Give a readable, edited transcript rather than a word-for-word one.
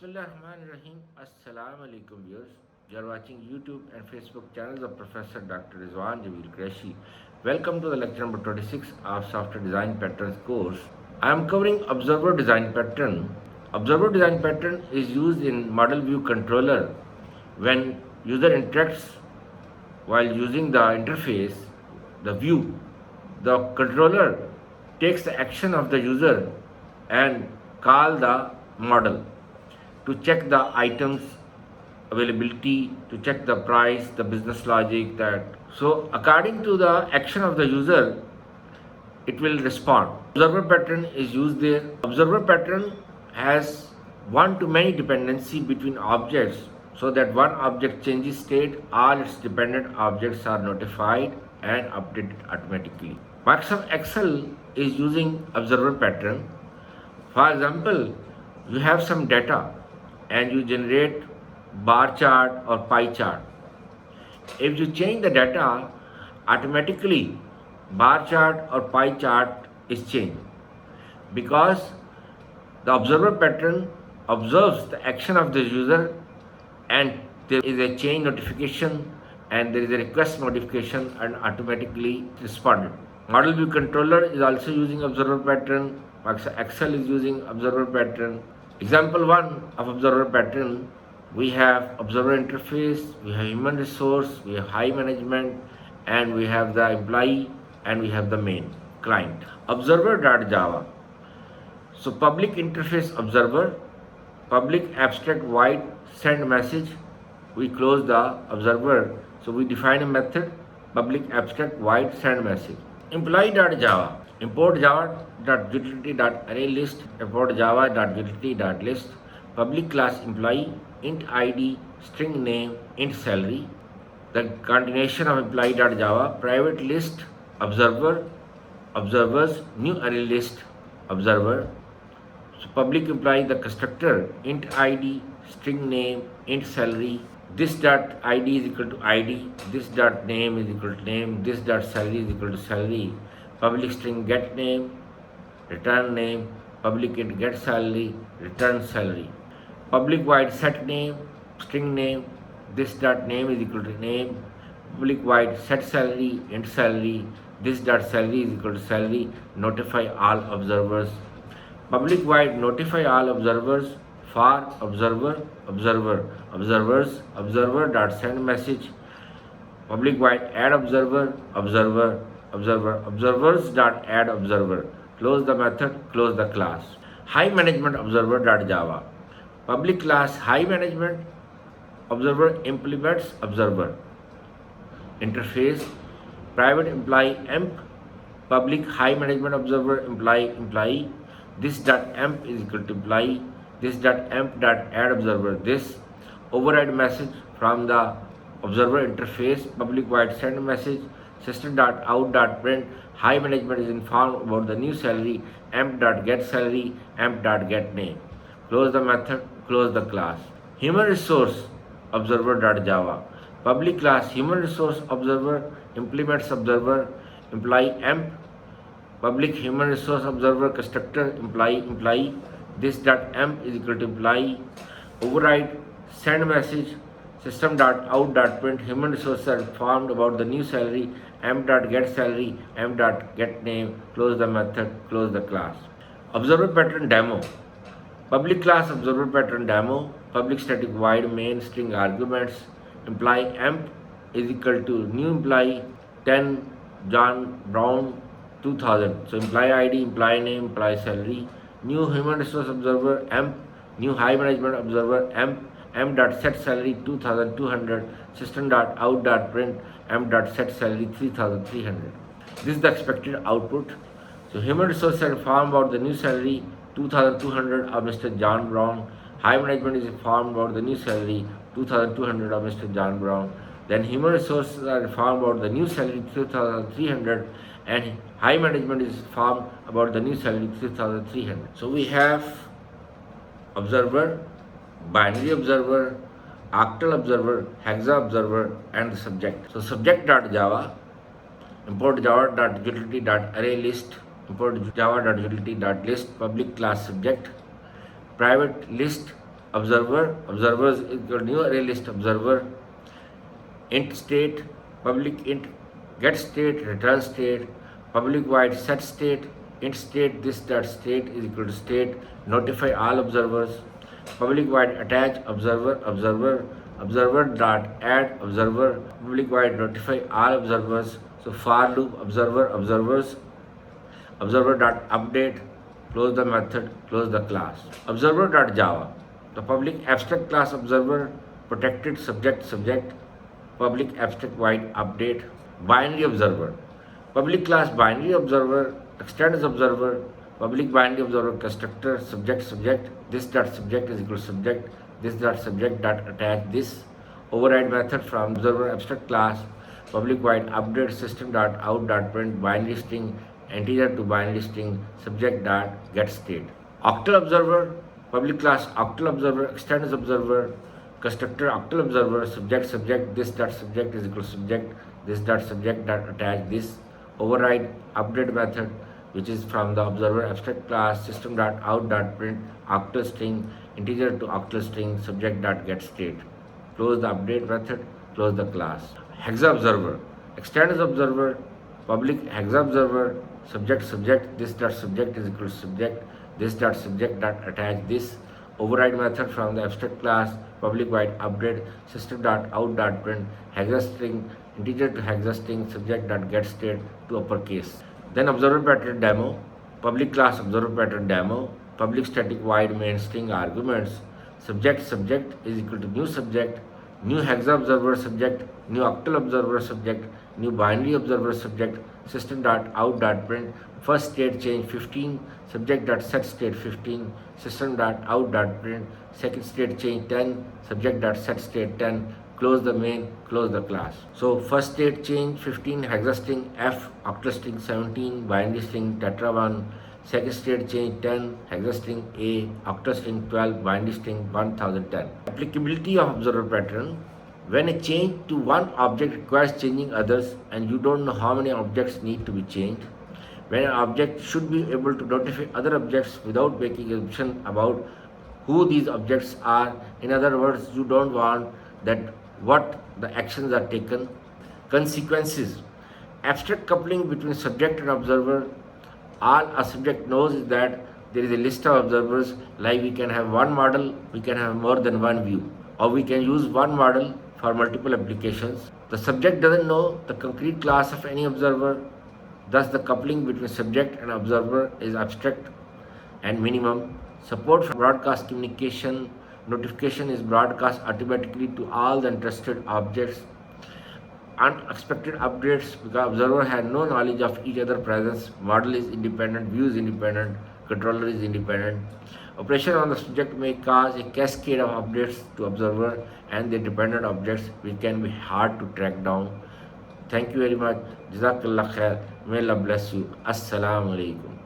Bismillahirrahmanirrahim. Assalamu alaikum viewers. You are watching YouTube and Facebook channels of Professor Dr. Rizwan Jabil Qureshi. Welcome to the lecture number 26 of Software Design Patterns course. I am covering Observer Design Pattern. Observer Design Pattern is used in Model View Controller when user interacts while using the interface, the view. The controller takes the action of the user and call the model to check the items availability, to check the price, the business logic, that. So according to the action of the user, it will respond. Observer pattern is used there. Observer pattern has one to many dependency between objects, so that one object changes state, all its dependent objects are notified and updated automatically. Microsoft Excel is using observer pattern. For example, you have some data and you generate bar chart or pie chart. If you change the data, automatically bar chart or pie chart is changed, because the observer pattern observes the action of the user and there is a change notification and there is a request notification and automatically responded. Model View Controller is also using observer pattern. Excel is using observer pattern. Example 1 of observer pattern, we have observer interface, we have human resource, we have high management, and we have the employee, and we have the main client. Observer.java. So public interface observer, public abstract void send message, we close the observer. So we define a method, public abstract void send message. Employee.java. Import java.utility.arraylist, import java.utility.list, public class employee, int id, string name, int salary. The continuation of employee.java, private list, observer, observers, new array list, observer. So public employee, the constructor, int id, string name, int salary. This dot id is equal to id, this dot name is equal to name, this dot salary is equal to salary. Public string get name, return name, public int get salary, return salary. Public void set name, string name, this dot name is equal to name, public void set salary, int salary, this dot salary is equal to salary, notify all observers. Public void notify all observers for observer, observers, observer dot send message, public void add observer, observers dot add observer. Close the method, close the class. High management observer dot java. Public class high management observer implements observer. Interface private employee emp, public high management observer employee. This dot emp is equal to employee. This dot emp dot add observer. This override message from the observer interface, public void send message, system.out.print, high management is informed about the new salary, emp.get salary, emp.get name. Close the method, close the class. Human resource observer.java. Public class human resource observer implements observer, employee emp, public human resource observer constructor employee. This dot emp is equal to employee. Override send message, system.out.print, human resources are informed about the new salary, emp.get salary, emp.get name. Close the method, close the class. Observer pattern demo. Public class observer pattern demo, public static void main string arguments, employee emp is equal to new employee 10 John Brown 2000. So employee ID, employee name, employee salary. New human resource observer emp, new high management observer emp.set salary 2200, system.out.print emp.set salary 3300. This is the expected output. So human resources are informed about the new salary 2200 of Mr. John Brown. High management is informed about the new salary 2200 of Mr. John Brown. Then human resources are informed about the new salary 3300 and high management is informed about the new salary 3300. So we have observer, binary observer, octal observer, hexa observer, and the subject. So subject.java, import java.utility.arraylist, import java.utility.list, public class subject, private list, observers is equal to new array list observer, int state, public int get state, return state, public void set state, int state this dot state is equal to state, notify all observers, public void attach observer dot add observer, public void notify all observers. So for loop observer dot update, close the method, close the class. Observer dot Java, the public abstract class observer, protected subject, public abstract void update. Binary observer, public class binary observer, extends observer, public binary observer constructor, subject, this dot subject is equal to subject, this dot subject dot attach this, override method from observer abstract class, public void update system dot out dot print binary string integer to binary string subject dot get state. Octal observer, public class octal observer, extends observer, constructor octal observer, subject, this dot subject is equal to subject, this dot subject dot attach this, override update method which is from the observer abstract class system dot out dot print octal string integer to octal string subject dot get state. Close the update method, close the class. Hexa observer, extends observer, public hexa observer, subject, this dot subject is equal to subject, this dot subject dot attach this, override method from the abstract class, public void update system dot out dot print hexa string integer to hexa string subject dot get state to uppercase. Then observer pattern demo, public class observer pattern demo, public static void main string arguments, subject is equal to new subject, new hexa observer subject, new octal observer subject, new binary observer subject, system dot out dot print first state change 15, subject dot set state 15, system dot out dot print second state change 10, subject dot set state 10, close the main, close the class. So first state change 15, hexa string F, octal string 17, binary string tetra 1, second state change 10, hexa string A, octal string 12, binary string 1010. Applicability of observer pattern. When a change to one object requires changing others and you don't know how many objects need to be changed, when an object should be able to notify other objects without making assumption about who these objects are. In other words, you don't want that what the actions are taken. Consequences. Abstract coupling between subject and observer. All a subject knows is that there is a list of observers, like we can have one model, we can have more than one view, or we can use one model for multiple applications. The subject doesn't know the concrete class of any observer, thus the coupling between subject and observer is abstract and minimum. Support for broadcast communication. Notification is broadcast automatically to all the interested objects. Unexpected updates because observer has no knowledge of each other presence. Model is independent, view is independent, controller is independent. Operation on the subject may cause a cascade of updates to observer and the dependent objects which can be hard to track down. Thank you very much. Jazakallah khair. May Allah bless you. Assalamu alaikum.